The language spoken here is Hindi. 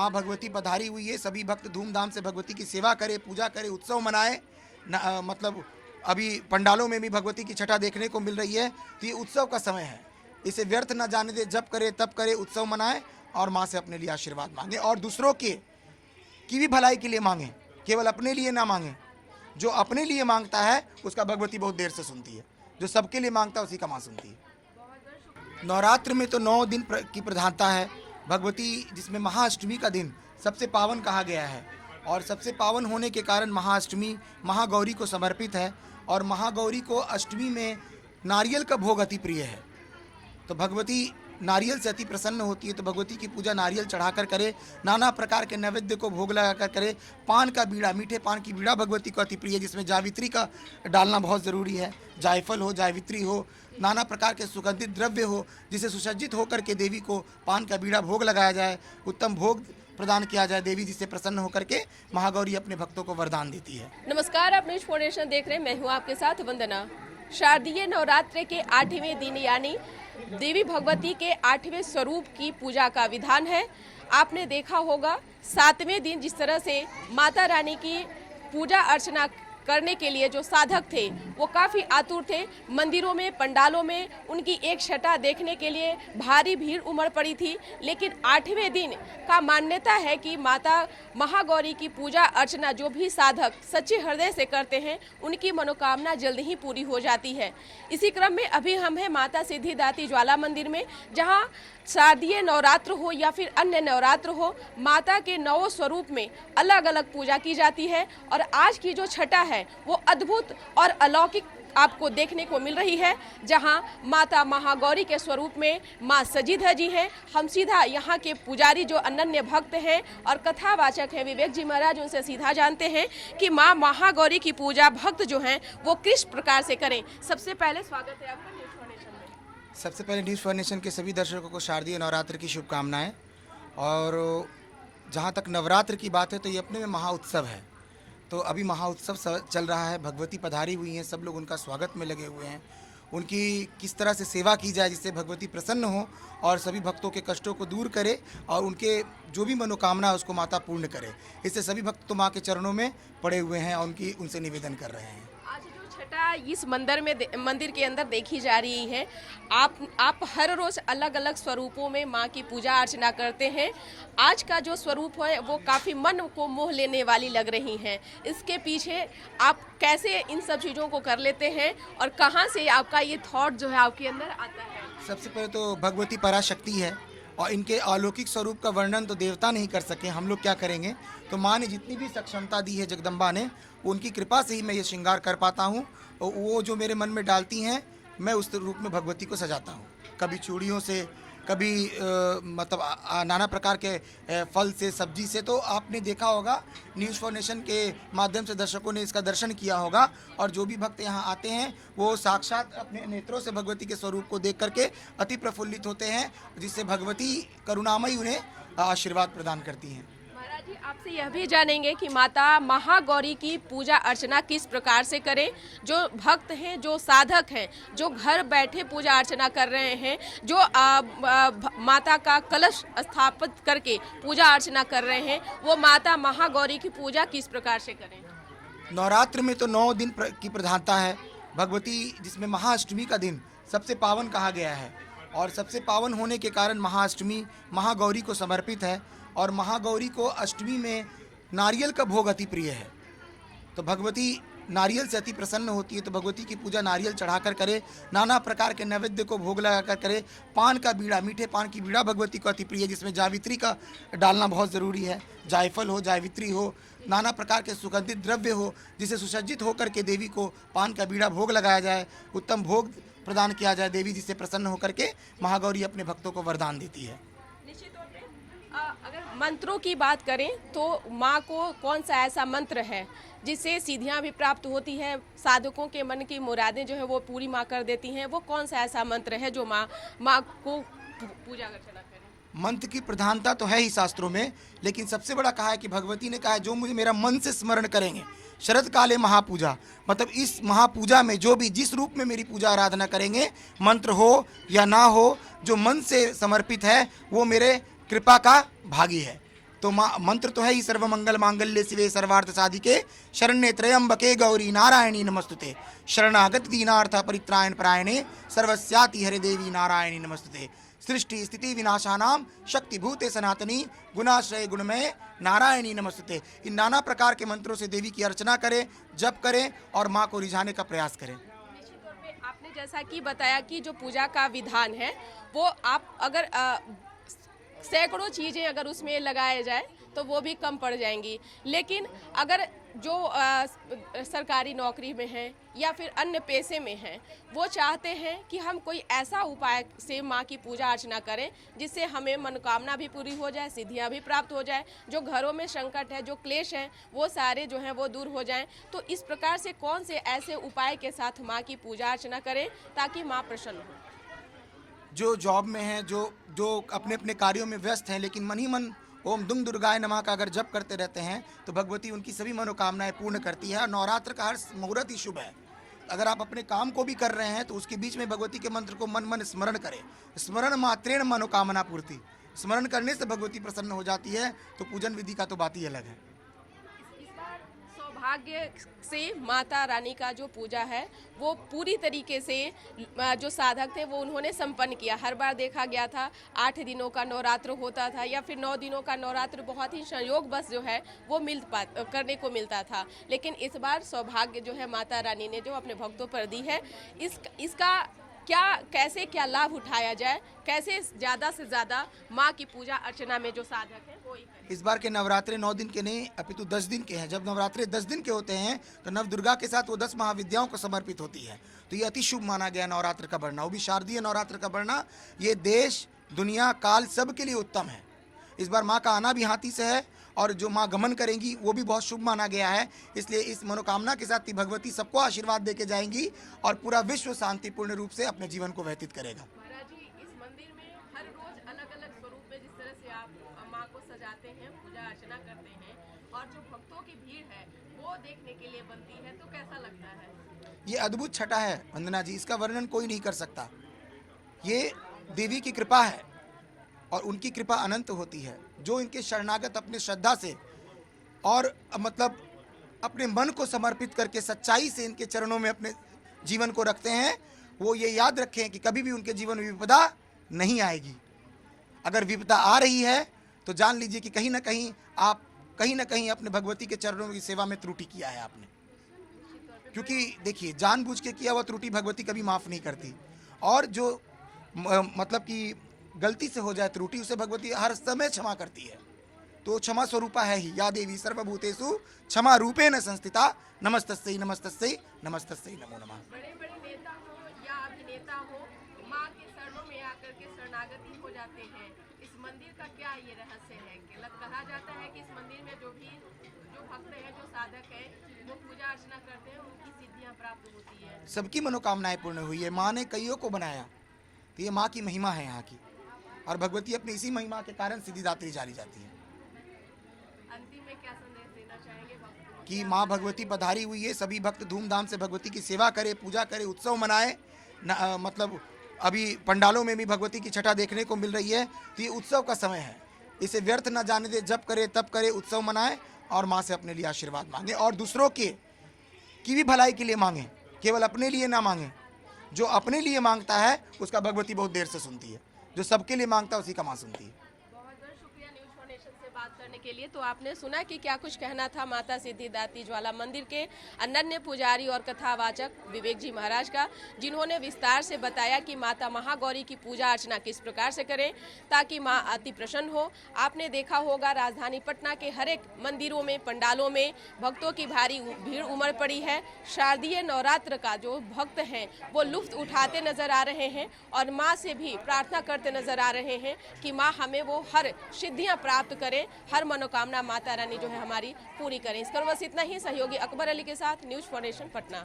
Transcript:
माँ भगवती पधारी हुई है, सभी भक्त धूमधाम से भगवती की सेवा करे, पूजा करे, उत्सव मनाए। मतलब अभी पंडालों में भी भगवती की छटा देखने को मिल रही है, तो ये उत्सव का समय है, इसे व्यर्थ न जाने दे। जब करे तब करे, उत्सव मनाए और माँ से अपने लिए आशीर्वाद मांगे और दूसरों की भी भलाई के लिए मांगे, केवल अपने लिए ना मांगे। जो अपने लिए मांगता है उसका भगवती बहुत देर से सुनती है, जो सबके लिए मांगता है उसी का माँ सुनती है। नवरात्र में तो 9 दिन की प्रधानता है भगवती, जिसमें महाअष्टमी का दिन सबसे पावन कहा गया है और सबसे पावन होने के कारण महाअष्टमी महागौरी को समर्पित है और महागौरी को अष्टमी में नारियल का भोग अति प्रिय है। तो भगवती नारियल से अति प्रसन्न होती है, तो भगवती की पूजा नारियल चढ़ाकर करे, नाना प्रकार के नैवेद्य को भोग लगाकर करे। पान का बीड़ा, मीठे पान की बीड़ा भगवती को अति प्रिय है, जिसमें जावित्री का डालना बहुत ज़रूरी है। जायफल हो, जावित्री हो, नाना प्रकार के सुगंधित द्रव्य हो, जिसे सुसज्जित होकर के देवी को पान का बीड़ा भोग लगाया जाए, उत्तम भोग प्रदान किया जाए देवी, जिससे प्रसन्न होकर के महागौरी अपने भक्तों को वरदान देती है। नमस्कार, आप न्यूज फाउंडेशन देख रहे हैं, मैं हूँ आपके साथ वंदना। शारदीय नवरात्र के 8वें दिन यानी देवी भगवती के 8वें स्वरूप की पूजा का विधान है। आपने देखा होगा 7वें दिन जिस तरह से माता रानी की पूजा अर्चना करने के लिए जो साधक थे वो काफ़ी आतुर थे। मंदिरों में, पंडालों में उनकी एक छटा देखने के लिए भारी भीड़ उमड़ पड़ी थी। लेकिन 8वें दिन का मान्यता है कि माता महागौरी की पूजा अर्चना जो भी साधक सच्चे हृदय से करते हैं उनकी मनोकामना जल्द ही पूरी हो जाती है। इसी क्रम में अभी हम हैं माता सिद्धिदात्री ज्वाला मंदिर में, जहां शारदीय नवरात्र हो या फिर अन्य नवरात्र हो, माता के 9 स्वरूप में अलग अलग पूजा की जाती है। और आज की जो छटा है वो अद्भुत और अलौकिक आपको देखने को मिल रही है, जहां माता महागौरी के स्वरूप में मां सजी धजी हैं। हम सीधा यहां के पुजारी जो अनन्य भक्त हैं और कथावाचक हैं विवेक जी महाराज, उनसे सीधा जानते हैं कि मां महागौरी की पूजा भक्त जो हैं वो किस प्रकार से करें। सबसे पहले स्वागत है आपका न्यूज फाउंडेशन में। सबसे पहले न्यूज़ फाउंडेशन के सभी दर्शकों को शारदीय नवरात्र की शुभकामनाएं। और जहां तक नवरात्र की बात है तो ये अपने में महाउत्सव है, तो अभी महाउत्सव चल रहा है। भगवती पधारी हुई हैं, सब लोग उनका स्वागत में लगे हुए हैं। उनकी किस तरह से सेवा की जाए जिससे भगवती प्रसन्न हो और सभी भक्तों के कष्टों को दूर करे और उनके जो भी मनोकामना है उसको माता पूर्ण करे। इससे सभी भक्त तो माँ के चरणों में पड़े हुए हैं और उनसे निवेदन कर रहे हैं। आज जो छटा इस मंदिर के अंदर देखी जा रही है, आप हर रोज अलग अलग स्वरूपों में माँ की पूजा अर्चना करते हैं। आज का जो स्वरूप है वो काफ़ी मन को मोह लेने वाली लग रही हैं। इसके पीछे आप कैसे इन सब चीज़ों को कर लेते हैं और कहाँ से आपका ये थॉट जो है आपके अंदर आता है? सबसे पहले तो भगवती पराशक्ति है और इनके अलौकिक स्वरूप का वर्णन तो देवता नहीं कर सके, हम लोग क्या करेंगे। तो माँ ने जितनी भी सक्षमता दी है, जगदम्बा ने, उनकी कृपा से ही मैं ये श्रृंगार कर पाता हूँ। और वो जो मेरे मन में डालती हैं मैं उस रूप में भगवती को सजाता हूँ। कभी चूड़ियों से, कभी नाना प्रकार के फल से, सब्जी से। तो आपने देखा होगा न्यूज़ फाउंडेशन के माध्यम से दर्शकों ने इसका दर्शन किया होगा और जो भी भक्त यहाँ आते हैं वो साक्षात अपने नेत्रों से भगवती के स्वरूप को देख करके अति प्रफुल्लित होते हैं, जिससे भगवती करुणामयी उन्हें आशीर्वाद प्रदान करती हैं। महाराज जी, आपसे यह भी जानेंगे कि माता महागौरी की पूजा अर्चना किस प्रकार से करें। जो भक्त हैं, जो साधक हैं, जो घर बैठे पूजा अर्चना कर रहे हैं, जो माता का कलश स्थापित करके पूजा अर्चना कर रहे हैं, वो माता महागौरी की पूजा किस प्रकार से करें। नवरात्र में तो 9 दिन की प्रधानता है भगवती, जिसमें महाअष्टमी का दिन सबसे पावन कहा गया है और सबसे पावन होने के कारण महाअष्टमी महागौरी को समर्पित है और महागौरी को अष्टमी में नारियल का भोग अति प्रिय है। तो भगवती नारियल से अति प्रसन्न होती है, तो भगवती की पूजा नारियल चढ़ाकर करे, नाना प्रकार के नैवेद्य को भोग लगाकर करे। पान का बीड़ा, मीठे पान की बीड़ा भगवती को अति प्रिय है, जिसमें जावित्री का डालना बहुत ज़रूरी है। जायफल हो, जावित्री हो, नाना प्रकार के सुगंधित द्रव्य हो, जिसे सुसज्जित होकर के देवी को पान का बीड़ा भोग लगाया जाए, उत्तम भोग प्रदान किया जाए देवी, जिससे प्रसन्न होकर के महागौरी अपने भक्तों को वरदान देती है। निश्चित तौर पे अगर मंत्रों की बात करें तो माँ को कौन सा ऐसा मंत्र है जिससे सिद्धियाँ भी प्राप्त होती है, साधकों के मन की मुरादें जो है वो पूरी माँ कर देती हैं? वो कौन सा ऐसा मंत्र है जो माँ को पूजा अर्चना करे? मंत्र की प्रधानता तो है ही शास्त्रों में, लेकिन सबसे बड़ा कहा है कि भगवती ने कहा है जो मुझे मेरा मन से स्मरण करेंगे, शरद काले महापूजा, मतलब इस महापूजा में जो भी जिस रूप में मेरी पूजा आराधना करेंगे, मंत्र हो या ना हो, जो मन से समर्पित है वो मेरे कृपा का भागी है। तो मंत्र तो है ही, सर्वमंगल मांगल्य शिवे सर्वार्थ साधिके शरण्ये त्र्यंबके गौरी नारायणी नमस्तुते, शरणागत दीनार्थ परित्रायण परायणे सर्वस्याति हरे देवी नारायणी नमस्तुते, सृष्टि स्थिति विनाशानाम शक्ति भूते सनातनी गुणाश्रय गुणमय नारायणी नमस्तुते। इन नाना प्रकार के मंत्रों से देवी की अर्चना करें, जप करें और माँ को रिझाने का प्रयास करें। निश्चित तौर पे आपने जैसा कि बताया कि जो पूजा का विधान है वो आप अगर सैकड़ों चीज़ें अगर उसमें लगाए जाए तो वो भी कम पड़ जाएंगी, लेकिन अगर जो सरकारी नौकरी में हैं या फिर अन्य पेशे में हैं वो चाहते हैं कि हम कोई ऐसा उपाय से माँ की पूजा अर्चना करें जिससे हमें मनोकामना भी पूरी हो जाए, सिद्धियाँ भी प्राप्त हो जाए, जो घरों में संकट है, जो क्लेश हैं वो सारे जो हैं वो दूर हो जाएं। तो इस प्रकार से कौन से ऐसे उपाय के साथ माँ की पूजा अर्चना करें ताकि माँ प्रसन्न हो? जो जॉब में हैं, जो अपने अपने कार्यों में व्यस्त हैं, लेकिन मन ही मन ओम दुम दुर्गाय नमः का अगर जप करते रहते हैं तो भगवती उनकी सभी मनोकामनाएं पूर्ण करती है। और नवरात्र का हर मुहूर्त ही शुभ है। अगर आप अपने काम को भी कर रहे हैं तो उसके बीच में भगवती के मंत्र को मन मन स्मरण करें। स्मरण मात्रेण मनोकामना पूर्ति, स्मरण करने से भगवती प्रसन्न हो जाती है। तो पूजन विधि का तो बात ही अलग है। इस बार सौभाग्य से माता रानी का जो पूजा है वो पूरी तरीके से जो साधक थे वो उन्होंने संपन्न किया। हर बार देखा गया था 8 दिनों का नवरात्र होता था या फिर 9 दिनों का नवरात्र बहुत ही संयोग बस जो है वो करने को मिलता था, लेकिन इस बार सौभाग्य जो है माता रानी ने जो अपने भक्तों पर दी है, इसका क्या लाभ उठाया जाए, कैसे ज़्यादा से ज़्यादा माँ की पूजा अर्चना में जो साधक है वो इस बार के नवरात्रे 9 दिन के नहीं अपितु 10 दिन के हैं। जब नवरात्रे 10 दिन के होते हैं तो नव दुर्गा के साथ वो 10 महाविद्याओं को समर्पित होती है। तो ये अति शुभ माना गया नवरात्र का बढ़ना, वो भी शारदीय नवरात्र का बढ़ना। ये देश दुनिया काल सब के लिए उत्तम है। इस बार माँ का आना भी हाथी से है और जो माँ गमन करेंगी वो भी बहुत शुभ माना गया है। इसलिए इस मनोकामना के साथ भगवती सबको आशीर्वाद दे के जाएंगी और पूरा विश्व शांतिपूर्ण रूप से अपने जीवन को व्यतीत करेगा। महाराज जी, इस मंदिर में हर रोज अलग अलग स्वरूप में जिस तरह से आप माँ को सजाते हैं, पूजा अर्चना करते हैं और जो भक्तों की भीड़ है वो देखने के लिए बनती है, तो कैसा लगता है? ये अद्भुत छटा है वंदना जी, इसका वर्णन कोई नहीं कर सकता। ये देवी की कृपा है और उनकी कृपा अनंत होती है। जो इनके शरणागत अपने श्रद्धा से और मतलब अपने मन को समर्पित करके सच्चाई से इनके चरणों में अपने जीवन को रखते हैं, वो ये याद रखें कि कभी भी उनके जीवन में विपदा नहीं आएगी। अगर विपदा आ रही है तो जान लीजिए कि कहीं ना कहीं अपने भगवती के चरणों की सेवा में त्रुटि किया है आपने। क्योंकि देखिए, जानबूझ के किया हुआ त्रुटि भगवती कभी माफ़ नहीं करती। और जो मतलब कि गलती से हो जाए त्रुटि, उसे भगवती हर समय क्षमा करती है। तो क्षमा स्वरूपा है ही। या देवी सर्वभूतेषु क्षमा रूपेण संस्थिता नमस्तस्यै नमस्तस्यै नमस्तस्यै नमो नमः। बड़े बड़े नेता हो या अभिनेता हो, माँ के शरणों में आकर के शरणागति हो जाते हैं। इस मंदिर का क्या ये रहस्य है? कहा जाता है कि इस मंदिर में जो भक्त है, जो साधक है, वो पूजा अर्चना करते हैं, उनकी सिद्धियाँ प्राप्त होती है, सबकी मनोकामनाएं पूर्ण हुई है। माँ ने कईयों को बनाया, तो ये माँ की महिमा है यहाँ की। और भगवती अपनी इसी महिमा के कारण सिद्धिदात्री जानी जाती है। अंतिम में क्या संदेश देना चाहेंगे भक्तों कि माँ भगवती पधारी हुई है, सभी भक्त धूमधाम से भगवती की सेवा करें, पूजा करें, उत्सव मनाए। मतलब अभी पंडालों में भी भगवती की छटा देखने को मिल रही है। तो ये उत्सव का समय है, इसे व्यर्थ न जाने दे। जप करे, तप करे, उत्सव मनाए और माँ से अपने लिए आशीर्वाद मांगे और दूसरों की भी भलाई के लिए मांगे, केवल अपने लिए ना मांगे। जो अपने लिए मांगता है उसका भगवती बहुत देर से सुनती है, जो सबके लिए मांगता है उसी का माँ सुनती है। बहुत बहुत शुक्रिया न्यूज़ फाउंडेशन से बात करने के लिए। तो आपने सुना कि क्या कुछ कहना था माता सिद्धिदात्री ज्वाला मंदिर के अनन्य पुजारी और कथावाचक विवेक जी महाराज का, जिन्होंने विस्तार से बताया कि माता महागौरी की पूजा अर्चना किस प्रकार से करें ताकि माँ अति प्रसन्न हो। आपने देखा होगा राजधानी पटना के हर एक मंदिरों में, पंडालों में भक्तों की भारी भीड़ उमड़ पड़ी है। शारदीय नवरात्र का जो भक्त हैं वो लुत्फ उठाते नजर आ रहे हैं और माँ से भी प्रार्थना करते नजर आ रहे हैं कि माँ हमें वो हर सिद्धियाँ प्राप्त करें, हर मनोकामना माता रानी जो है हमारी पूरी करें। इस पर बस इतना ही। सहयोगी अकबर अली के साथ न्यूज़ फाउंडेशन पटना।